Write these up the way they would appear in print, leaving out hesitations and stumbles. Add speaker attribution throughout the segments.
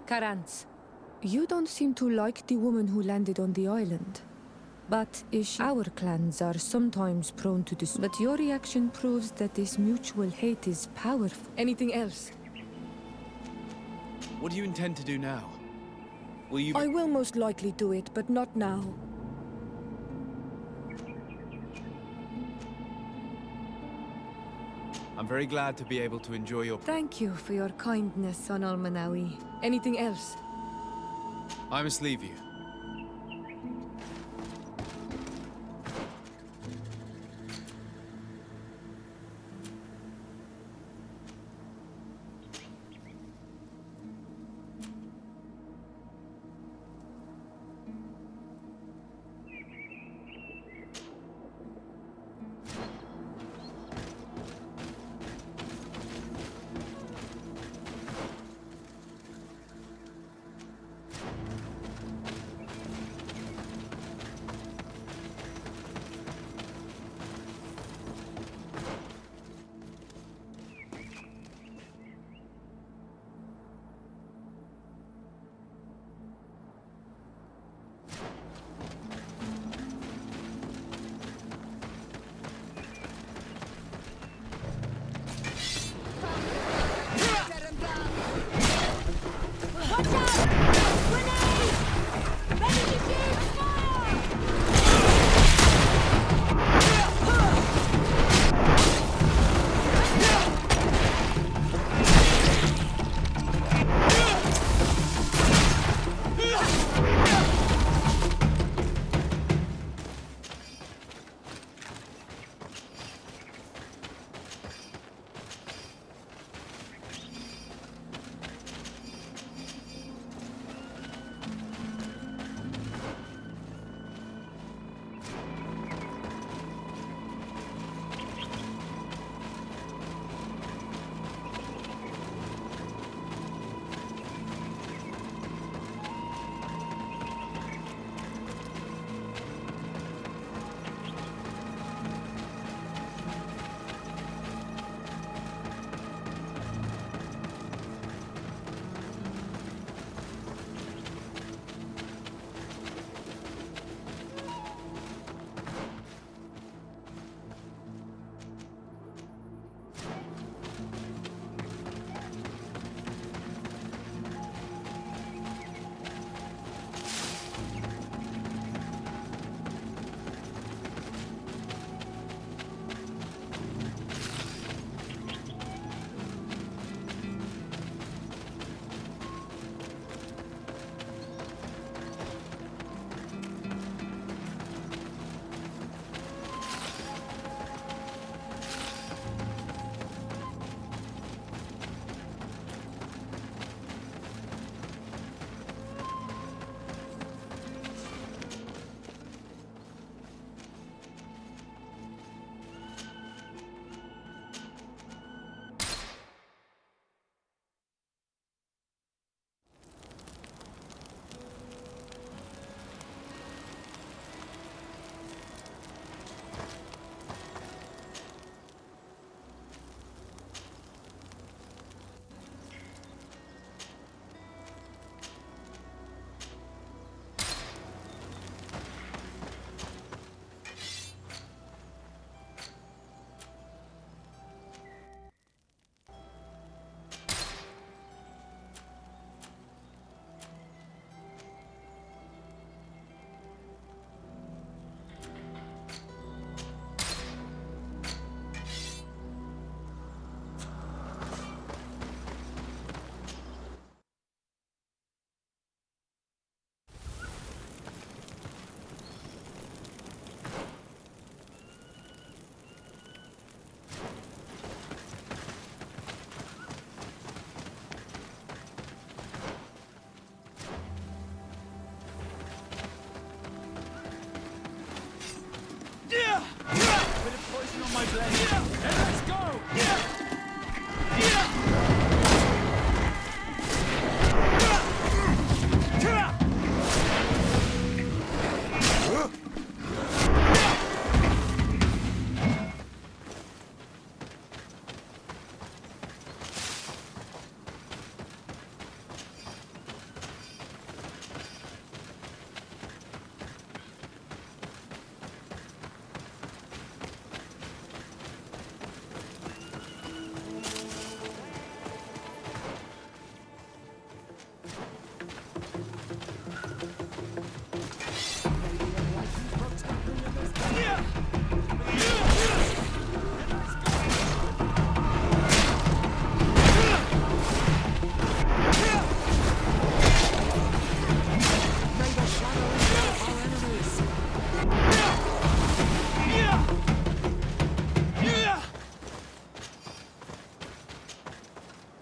Speaker 1: Karantz.
Speaker 2: You don't seem to like the woman who landed on the island. But our clans are sometimes prone to this. But your reaction proves that this mutual hate is powerful.
Speaker 1: Anything else?
Speaker 3: What do you intend to do now? Will you...
Speaker 2: I will most likely do it, but not now.
Speaker 3: I'm very glad to be able to enjoy your...
Speaker 1: Thank you for your kindness on Almanawi. Anything else?
Speaker 3: I must leave you.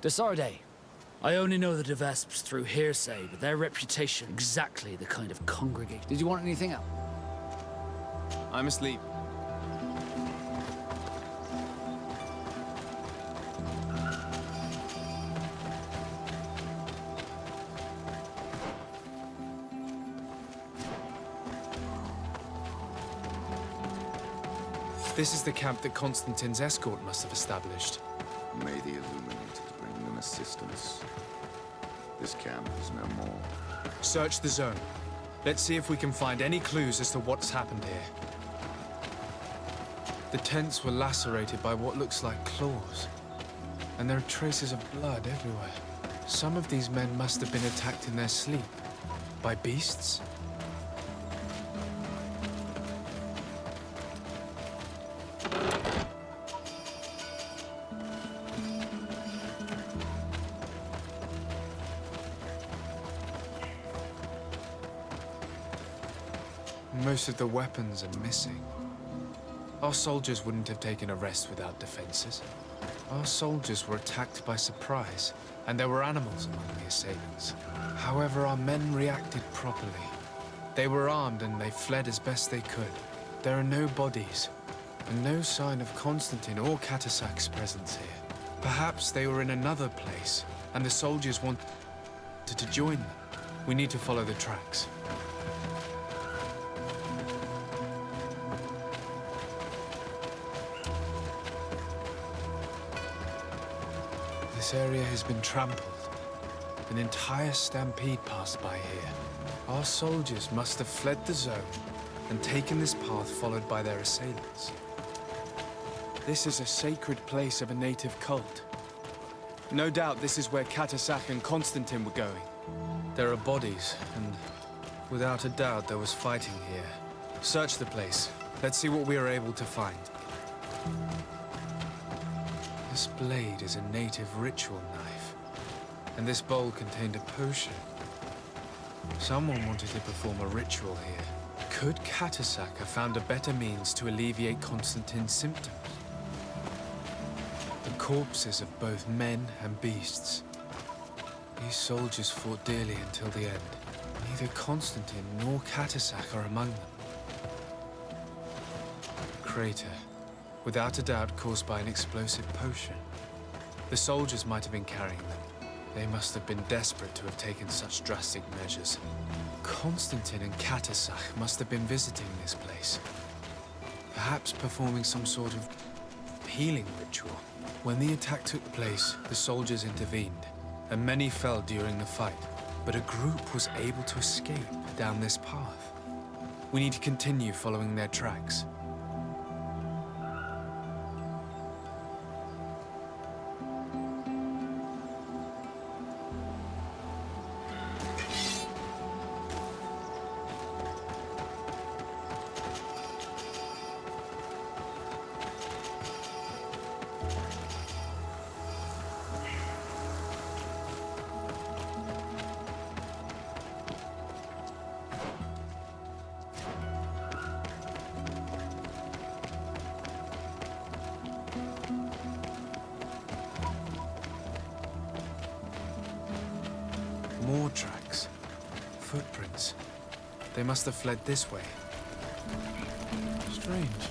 Speaker 4: The Sardae. I only know the Vesps through hearsay, but their reputation exactly the kind of congregation. Did you want anything else?
Speaker 3: I must leave. This is the camp that Constantine's escort must have established.
Speaker 5: May the Illuminators bring them assistance. This camp is no more.
Speaker 3: Search the zone. Let's see if we can find any clues as to what's happened here. The tents were lacerated by what looks like claws. And there are traces of blood everywhere. Some of these men must have been attacked in their sleep. By beasts? Most of the weapons are missing. Our soldiers wouldn't have taken a rest without defenses. Our soldiers were attacked by surprise, and there were animals among the assailants. However, our men reacted properly. They were armed and they fled as best they could. There are no bodies, and no sign of Constantine or Catasac's presence here. Perhaps they were in another place, and the soldiers wanted to join them. We need to follow the tracks. This area has been trampled. An entire stampede passed by here. Our soldiers must have fled the zone and taken this path followed by their assailants. This is a sacred place of a native cult. No doubt this is where Catasac and Constantine were going. There are bodies, and without a doubt there was fighting here. Search the place. Let's see what we are able to find. This blade is a native ritual knife, and this bowl contained a potion. Someone wanted to perform a ritual here. Could Catasac have found a better means to alleviate Constantine's symptoms? The corpses of both men and beasts. These soldiers fought dearly until the end. Neither Constantine nor Catasac are among them. Crater. Without a doubt caused by an explosive potion. The soldiers might have been carrying them. They must have been desperate to have taken such drastic measures. Constantine and Catasac must have been visiting this place. Perhaps performing some sort of healing ritual. When the attack took place, the soldiers intervened, and many fell during the fight. But a group was able to escape down this path. We need to continue following their tracks. More tracks. Footprints. They must have fled this way. Strange.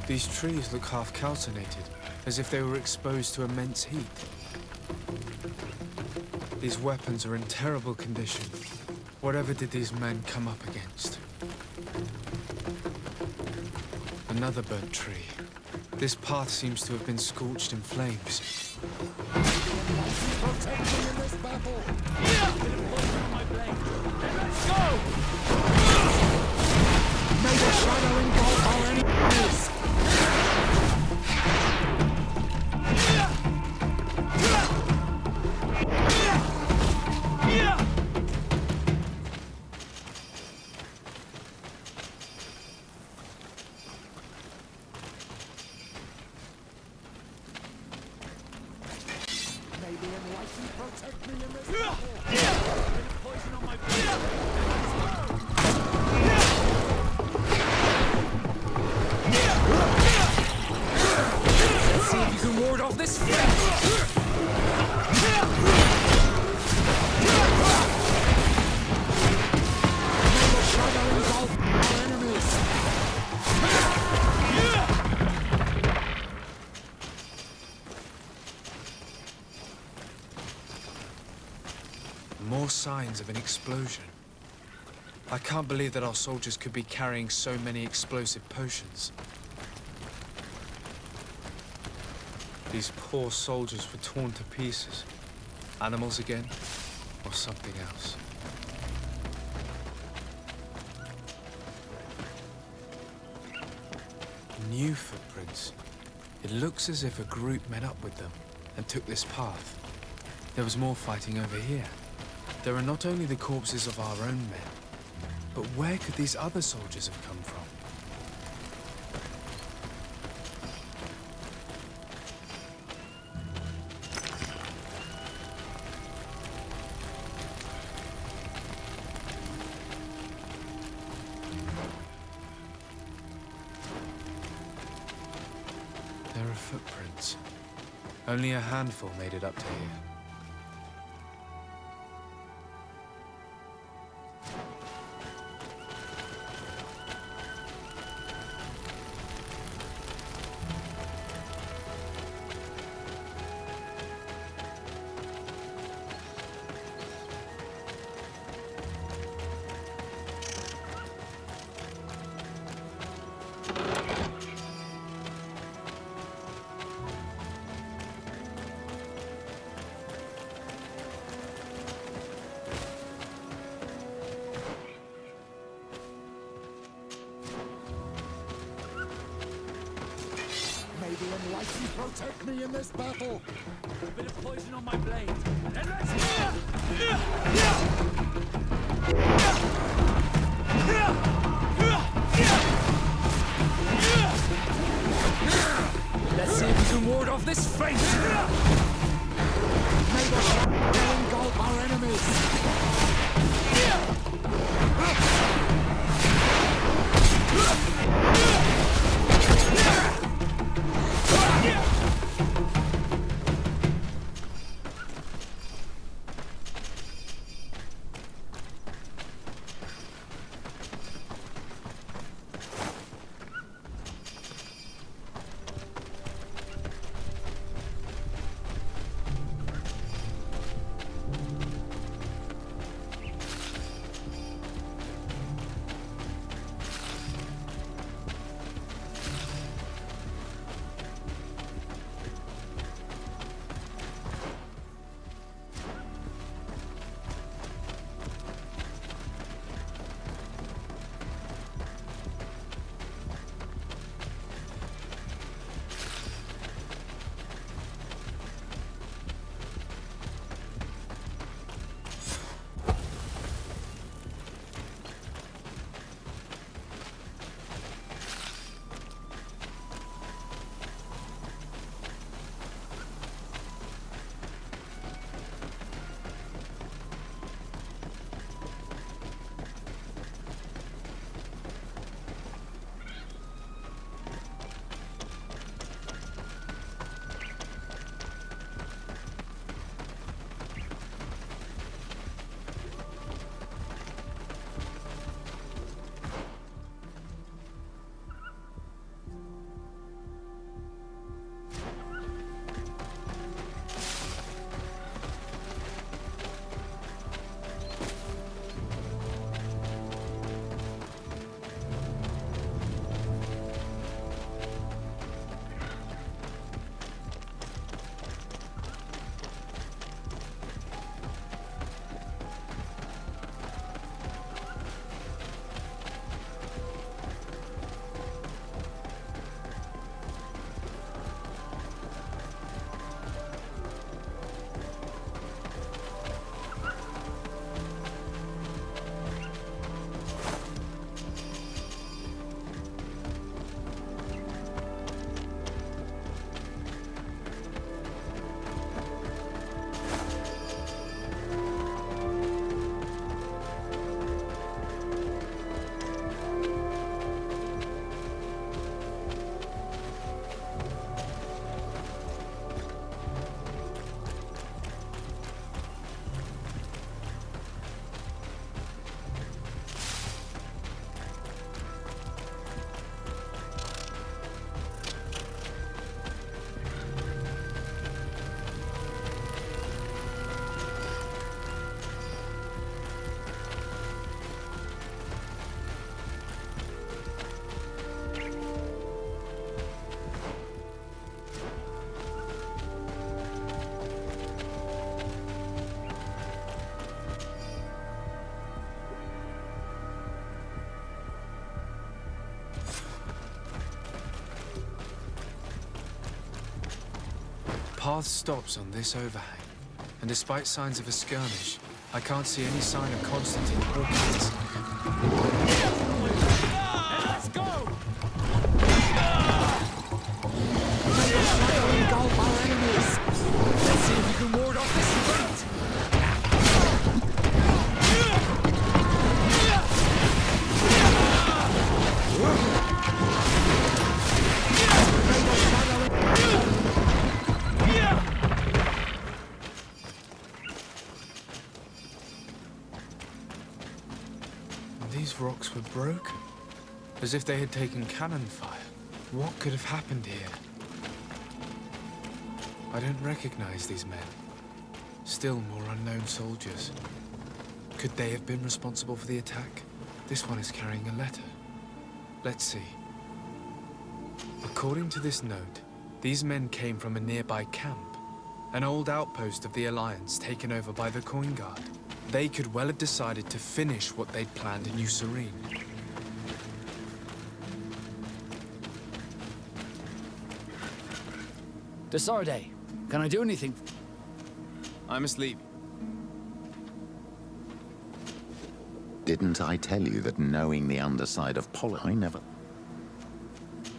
Speaker 3: These trees look half calcinated, as if they were exposed to immense heat. These weapons are in terrible condition. Whatever did these men come up against? Another burnt tree. This path seems to have been scorched in flames.
Speaker 4: Let's go! May the shadow engulf our enemies!
Speaker 6: Protect me in this battle. Poison on my
Speaker 4: Let's see if you can ward off this fate!
Speaker 3: More signs of an explosion. I can't believe that our soldiers could be carrying so many explosive potions. These poor soldiers were torn to pieces. Animals again, or something else. New footprints. It looks as if a group met up with them and took this path. There was more fighting over here. There are not only the corpses of our own men, but where could these other soldiers have come from? There are footprints. Only a handful made it up to here.
Speaker 6: May the Enlightened protect me in this battle.
Speaker 4: A bit of poison on my blade. And let's see if we can ward off this fate.
Speaker 6: May the sun engulf our enemies.
Speaker 3: path stops on this overhang, and despite signs of a skirmish, I can't see any sign of Constantine or Catasach.
Speaker 6: Let's go!
Speaker 2: Engulf our enemies.
Speaker 6: Let's see if you can ward off this fleet!
Speaker 3: These rocks were broken, as if they had taken cannon fire. What could have happened here? I don't recognize these men. Still more unknown soldiers. Could they have been responsible for the attack? This one is carrying a letter. Let's see. According to this note, these men came from a nearby camp, an old outpost of the Alliance taken over by the Coin Guard. They could well have decided to finish what they'd planned in New Serene.
Speaker 4: Desarde, can I do anything?
Speaker 3: I must leave.
Speaker 5: Didn't I tell you that knowing the underside of I never...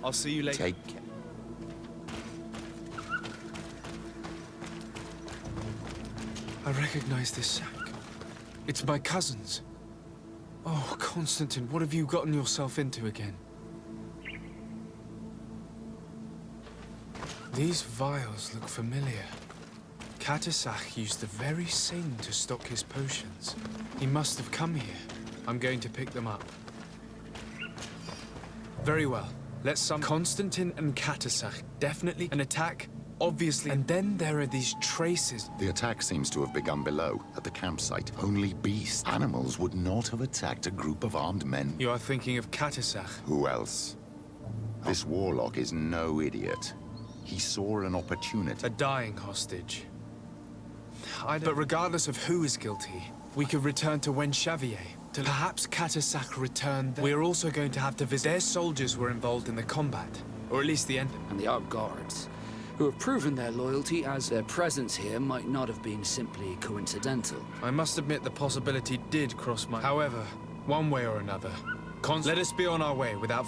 Speaker 3: I'll see you later.
Speaker 5: Take care.
Speaker 3: I recognize this sack. It's my cousin's. Oh, Constantine, what have you gotten yourself into again? These vials look familiar. Catasach used the very same to stock his potions. He must have come here. I'm going to pick them up. Very well. Let's sum Constantine and Catasach. Definitely an attack, obviously. And then there are these traces.
Speaker 5: The attack seems to have begun below, at the campsite. Only beasts. Animals would not have attacked a group of armed men.
Speaker 3: You are thinking of Catasach.
Speaker 5: Who else? This warlock is no idiot. He saw an opportunity.
Speaker 3: A dying hostage. But regardless of who is guilty, we could return to Wenxavier. Perhaps Catasach returned there. We're also going to have to visit. Their soldiers were involved in the combat, or at least the end.
Speaker 4: And the Ark Guards, who have proven their loyalty as their presence here might not have been simply coincidental.
Speaker 3: I must admit the possibility did cross my... However, one way or another, let us be on our way without...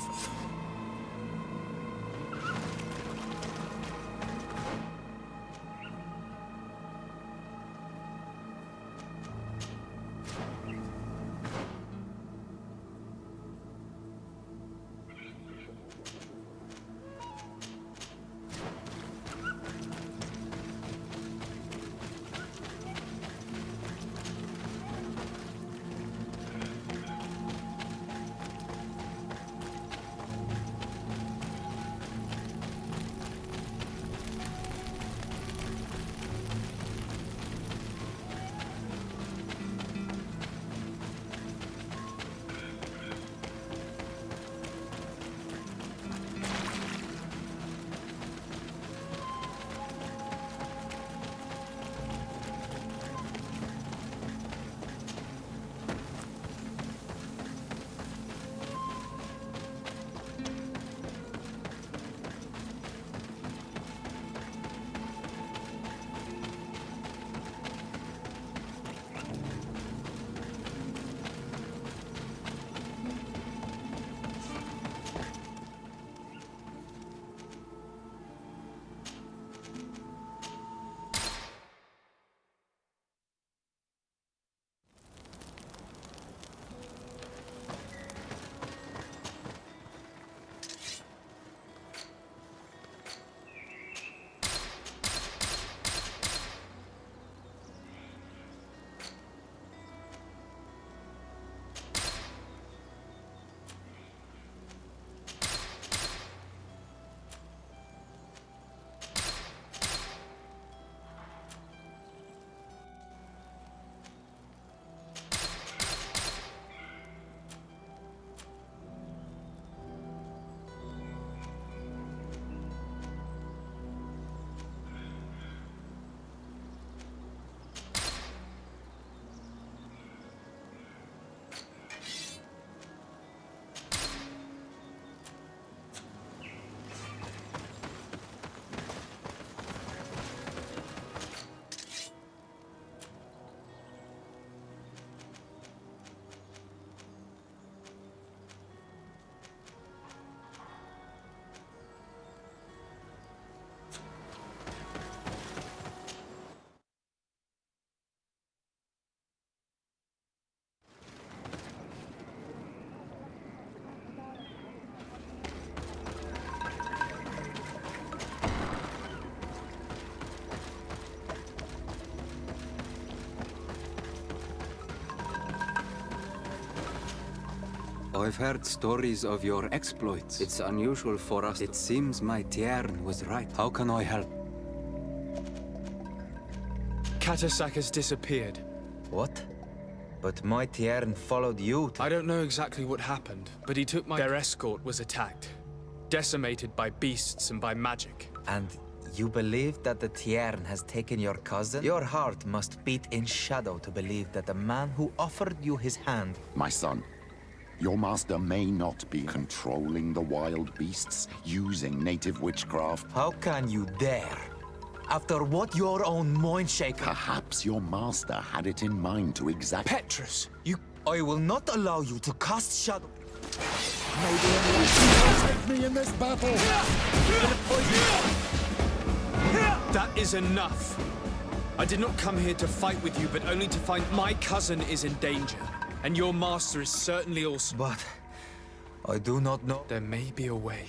Speaker 7: I've heard stories of your exploits. It's unusual for us. It seems my Tiern was right. How can I help?
Speaker 3: Catasac has disappeared.
Speaker 8: What? But my Tiern followed you to...
Speaker 3: I don't know exactly what happened, but he took my... Their escort was attacked. Decimated by beasts and by magic.
Speaker 8: And you believe that the Tiern has taken your cousin? Your heart must beat in shadow to believe that the man who offered you his hand...
Speaker 5: My son, your master may not be controlling the wild beasts, using native witchcraft.
Speaker 8: How can you dare? After what your own mind shaker...
Speaker 5: Perhaps your master had it in mind to exact...
Speaker 3: Petrus, you...
Speaker 8: I will not allow you to cast shadow...
Speaker 6: Maybe unless you protect me in this battle.
Speaker 3: That is enough. I did not come here to fight with you, but only to find my cousin is in danger. And your master is certainly also...
Speaker 8: But... I do not know...
Speaker 3: There may be a way.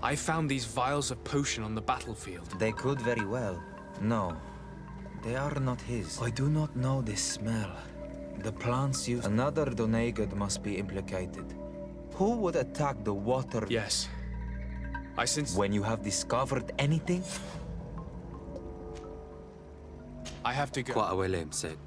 Speaker 3: I found these vials of potion on the battlefield.
Speaker 8: They could very well. No. They are not his. I do not know this smell. The plants used... Another Donegad must be implicated. Who would attack the water...
Speaker 3: Yes. I since...
Speaker 8: When you have discovered anything?
Speaker 3: I have to go.
Speaker 7: Quite a William said.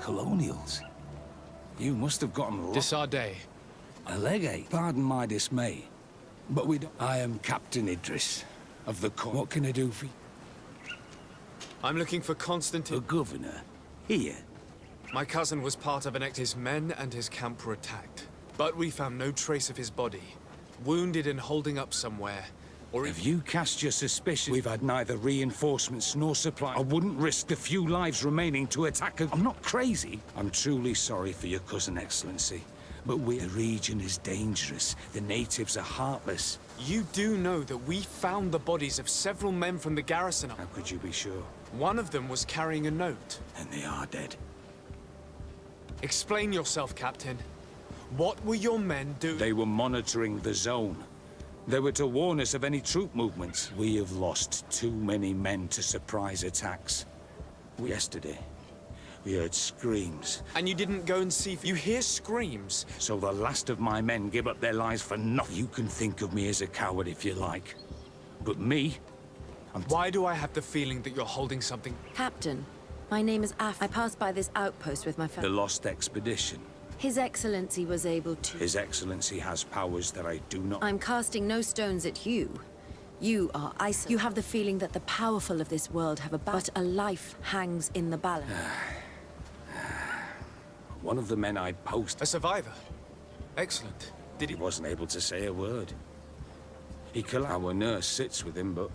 Speaker 6: Colonials? You must have gotten
Speaker 3: Disarday.
Speaker 6: a legate. Pardon my dismay, but we don't... I am Captain Idris of the court. What can I do for you?
Speaker 3: I'm looking for
Speaker 6: The
Speaker 3: Constantine.
Speaker 6: governor. Here.
Speaker 3: My cousin was part of his men and his camp were attacked. But we found no trace of his body. Wounded and holding up somewhere. Or
Speaker 6: If you cast your suspicion, we've had neither reinforcements nor supply. I wouldn't risk the few lives remaining to attack a... I'm not crazy. I'm truly sorry for your cousin, Excellency. But the region is dangerous. The natives are heartless.
Speaker 3: You do know that we found the bodies of several men from the garrison.
Speaker 6: How could you be sure?
Speaker 3: One of them was carrying a note.
Speaker 6: And they are dead.
Speaker 3: Explain yourself, Captain. What were your men doing?
Speaker 6: They were monitoring the zone. They were to warn us of any troop movements. We have lost too many men to surprise attacks. Yesterday, we heard screams.
Speaker 3: And you didn't go and see... You hear screams?
Speaker 6: So the last of my men give up their lives for nothing. You can think of me as a coward if you like. But me,
Speaker 3: Why do I have the feeling that you're holding something...
Speaker 9: Captain, my name is I passed by this outpost with my
Speaker 6: the
Speaker 9: family.
Speaker 6: lost expedition.
Speaker 9: His Excellency was able to...
Speaker 6: His Excellency has powers that I do not...
Speaker 9: I'm casting no stones at you. You are isolated. You have the feeling that the powerful of this world have but a life hangs in the balance.
Speaker 6: One of the men I posted...
Speaker 3: A survivor? Excellent. Did
Speaker 6: He
Speaker 3: he...
Speaker 6: wasn't able to say a word. He collapsed. Our nurse sits with him, but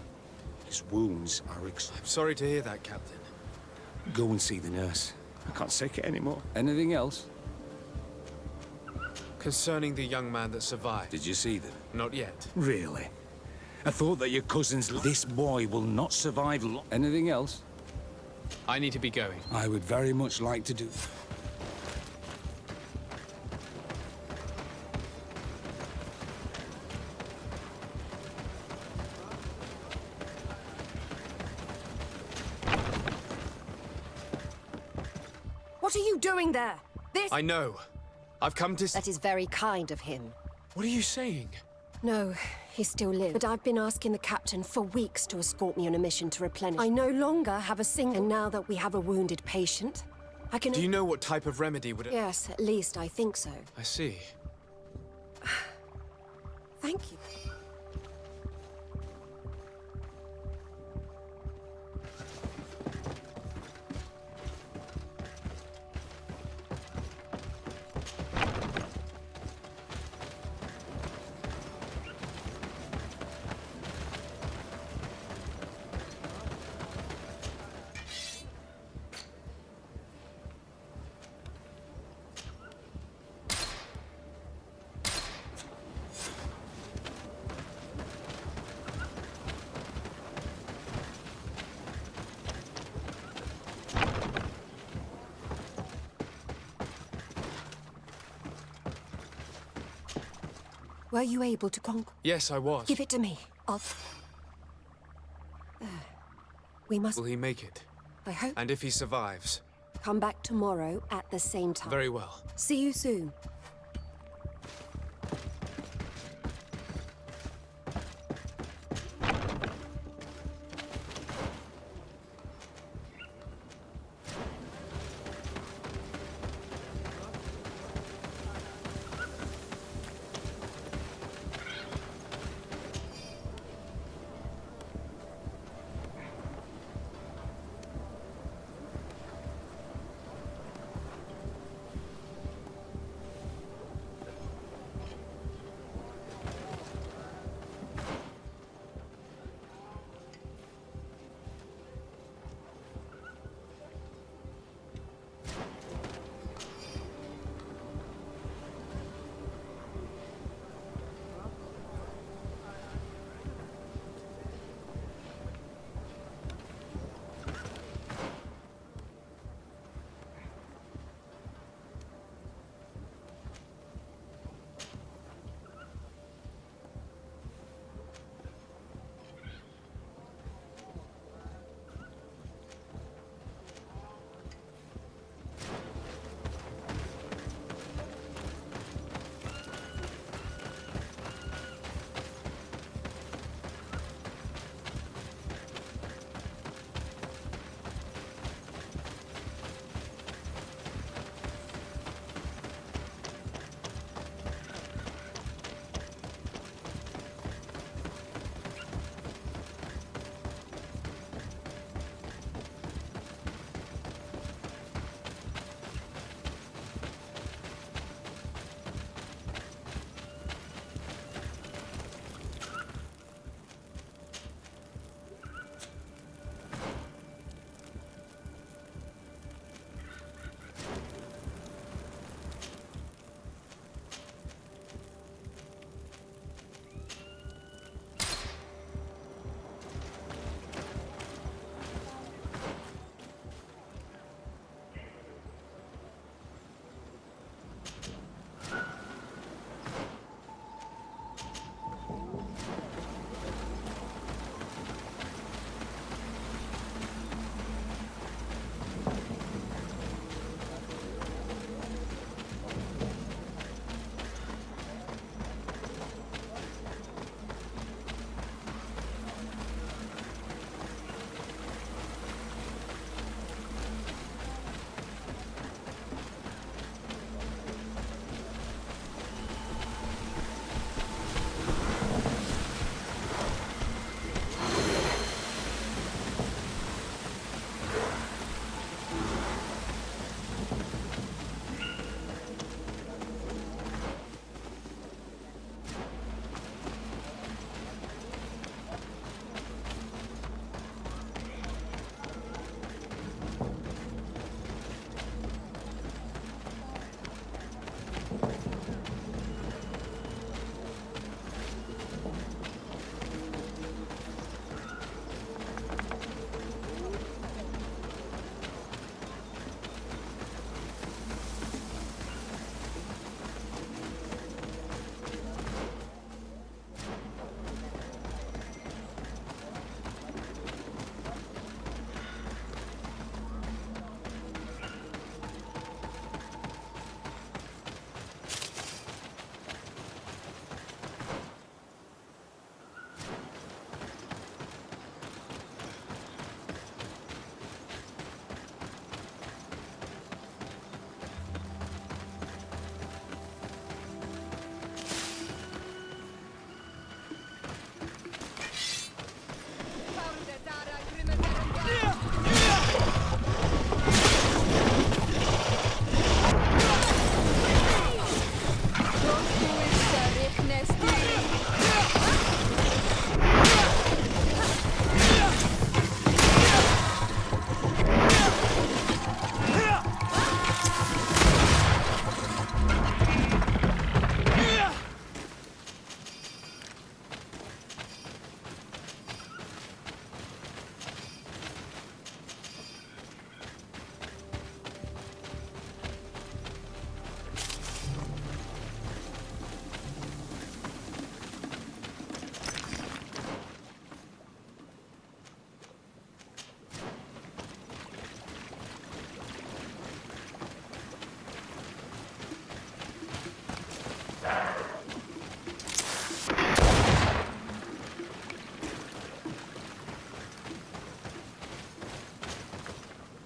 Speaker 6: his wounds are
Speaker 3: I'm sorry to hear that, Captain.
Speaker 6: Go and see the nurse. I can't take it anymore. Anything else?
Speaker 3: Concerning the young man that survived.
Speaker 6: Did you see them?
Speaker 3: Not yet.
Speaker 6: Really? I thought that your cousin's... This boy will not survive long. Anything else?
Speaker 3: I need to be going.
Speaker 6: I would very much like to do...
Speaker 10: What are you doing there? This...
Speaker 3: I know. I've come to...
Speaker 10: That is very kind of him.
Speaker 3: What are you saying?
Speaker 10: No, he still lives. But I've been asking the captain for weeks to escort me on a mission to replenish. I no longer have a single... And now that we have a wounded patient, I can...
Speaker 3: Do you know what type of remedy would...
Speaker 10: Yes, at least I think so.
Speaker 3: I see.
Speaker 10: Thank you. Were you able to conquer?
Speaker 3: Yes, I was.
Speaker 10: Give it to me. I'll... There. We must...
Speaker 3: Will he make it?
Speaker 10: I hope.
Speaker 3: And if he survives?
Speaker 10: Come back tomorrow at the same time.
Speaker 3: Very well.
Speaker 10: See you soon.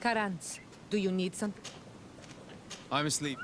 Speaker 1: Karans, do you need something?
Speaker 3: I'm asleep.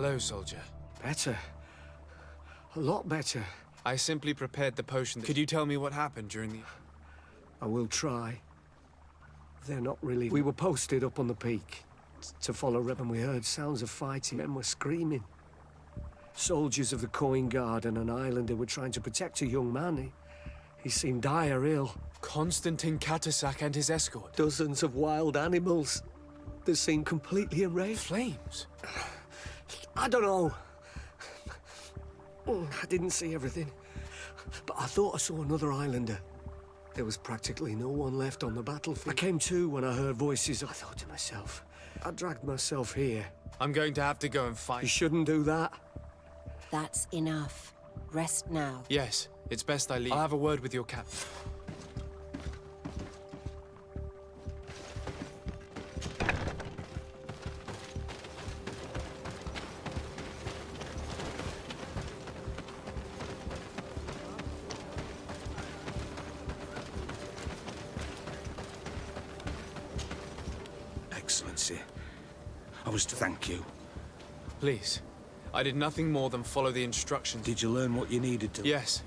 Speaker 3: Hello, soldier.
Speaker 11: Better. A lot better.
Speaker 3: I simply prepared the potion. Could you tell me what happened during the...
Speaker 11: I will try. They're not really... We were posted up on the peak to follow Reb, and we heard sounds of fighting. Men were screaming. Soldiers of the Coin Guard and an islander were trying to protect a young man. He seemed dire ill.
Speaker 3: Constantin Katasak and his escort.
Speaker 11: Dozens of wild animals. They seemed completely enraged.
Speaker 3: Flames?
Speaker 11: I don't know. I didn't see everything. But I thought I saw another islander. There was practically no one left on the battlefield. I came to when I heard voices. I thought to myself, I dragged myself here.
Speaker 3: I'm going to have to go and fight.
Speaker 11: You shouldn't do that.
Speaker 10: That's enough. Rest now.
Speaker 3: Yes, it's best I leave. I'll have a word with your captain.
Speaker 6: Excellency, I was to thank you.
Speaker 3: Please. I did nothing more than follow the instructions.
Speaker 6: Did you learn what you needed to?
Speaker 3: Yes.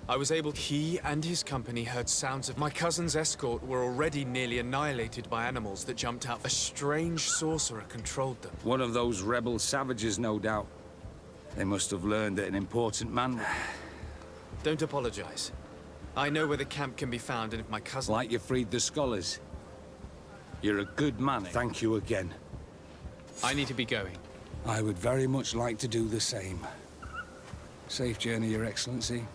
Speaker 3: I was able... He and his company heard sounds of... My cousin's escort were already nearly annihilated by animals that jumped out. A strange sorcerer controlled them.
Speaker 6: One of those rebel savages, no doubt. They must have learned that an important man...
Speaker 3: Don't apologize. I know where the camp can be found, and if my cousin...
Speaker 6: Like you freed the scholars. You're a good man. Thank you again.
Speaker 3: I need to be going.
Speaker 6: I would very much like to do the same. Safe journey, Your Excellency.